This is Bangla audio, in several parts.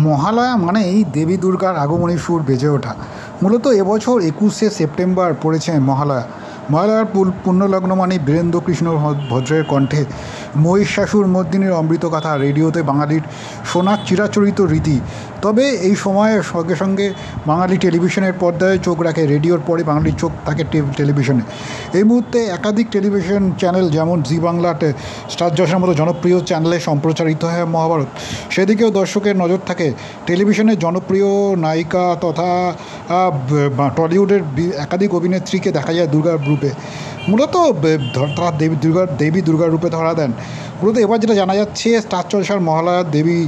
মহালয়া মানেই দেবী দুর্গার আগমনী সুর বেজে ওঠা। মূলত এবছর ২১শে সেপ্টেম্বর পড়েছে মহালয়া। মহালয়ার পুণ্যলগ্ন মানে বীরেন্দ্রকৃষ্ণ ভদ্রের কণ্ঠে মহিষাসুর মর্দিনীর অমৃতকথা রেডিওতে বাঙালির শোনার চিরাচরিত রীতি। তবে এই সময়ের সঙ্গে সঙ্গে বাঙালি টেলিভিশনের পর্দায় চোখ রাখে, রেডিওর পরে বাঙালির চোখ থাকে টেলিভিশনে। এই মুহূর্তে একাধিক টেলিভিশন চ্যানেল যেমন জি বাংলা, স্টার জলসার মতো জনপ্রিয় চ্যানেলে সম্প্রচারিত হয় মহাভারত। সেদিকেও দর্শকের নজর থাকে। টেলিভিশনের জনপ্রিয় নায়িকা তথা টলিউডের একাধিক অভিনেত্রীকে দেখা যায় দুর্গার রূপে। মূলত তারা দেবী দুর্গার রূপে ধরা দেন। মূলত এবার যেটা জানা যাচ্ছে, স্টার জলসার মহালয়ার দেবী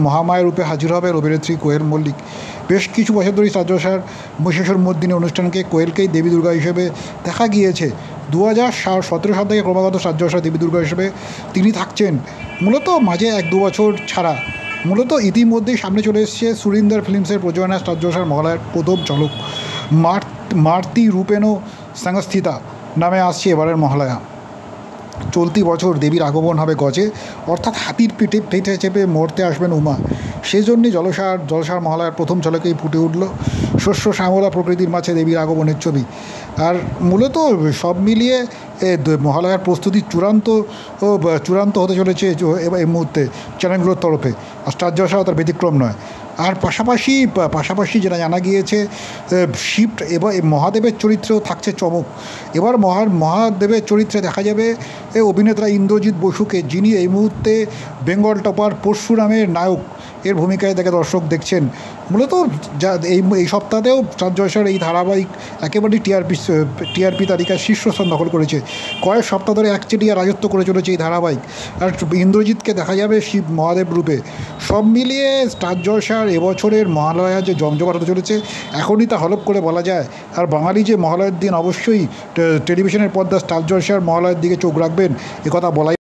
মহামায়ের রূপে হাজির হবে অভিনেত্রী কোয়েল মল্লিক। বেশ কিছু বছর ধরেই স্টার জলসার মহিষাসুর মর্দিনী অনুষ্ঠানকে কোয়েলকেই দেবী দুর্গা হিসেবে দেখা গিয়েছে। 2017 সাল থেকে ক্রমাগত স্টার জলসার দেবী দুর্গা হিসেবে তিনি থাকছেন। মূলত মাঝে 1-2 বছর ছাড়া মূলত ইতিমধ্যেই সামনে চলে এসেছে সুরিন্দর ফিল্মসের প্রযোজনায় স্টার জলসার মহালয়ার প্রথম ঝলক। মার্তি রূপেণ সংস্থিতা নামে আসছে এবারের মহালয়া। চলতি বছর দেবীর আগমন হবে গজে, অর্থাৎ হাতির পিঠে চেপে মরতে আসবেন উমা। সেজন্যই জলসার মহালয়ার প্রথম ঝলকেই ফুটে উঠল শস্য শ্যামলা প্রকৃতির মাঝে দেবীর আগমনের ছবি। আর মূলত সব মিলিয়ে মহালয়ার প্রস্তুতি চূড়ান্ত হতে চলেছে এই মুহূর্তে চ্যানেলগুলোর তরফে। আর স্টার জলসাও তার ব্যতিক্রম নয়। আর পাশাপাশি যেটা জানা গিয়েছে, শিফট এবার মহাদেবের চরিত্রেও থাকছে চমক। এবার মহাদেবের চরিত্রে দেখা যাবে অভিনেতা ইন্দ্রজিৎ বসুকে, যিনি এই মুহূর্তে বেঙ্গল টপার পরশুরামের নায়ক এর ভূমিকায় তাকে দর্শক দেখছেন। মূলত এই সপ্তাহতেও স্টার জলসার এই ধারাবাহিক একেবারেই টিআরপি তালিকার শীর্ষস্থান দখল করেছে। কয়েক সপ্তাহ ধরে একচেটিয়া রাজত্ব করে চলেছে এই ধারাবাহিক। আর ইন্দ্রজিৎকে দেখা যাবে শিব মহাদেব রূপে। সব মিলিয়ে স্টার জলসার এবছরের মহালয়া যে জমজমাট হতে চলেছে, এখনই তা হলফ করে বলা যায়। আর বাঙালি যে মহালয়ার দিন অবশ্যই টেলিভিশনের পর্দা স্টার জলসার মহালয়ার দিকে চোখ রাখবেন, একথা বলাই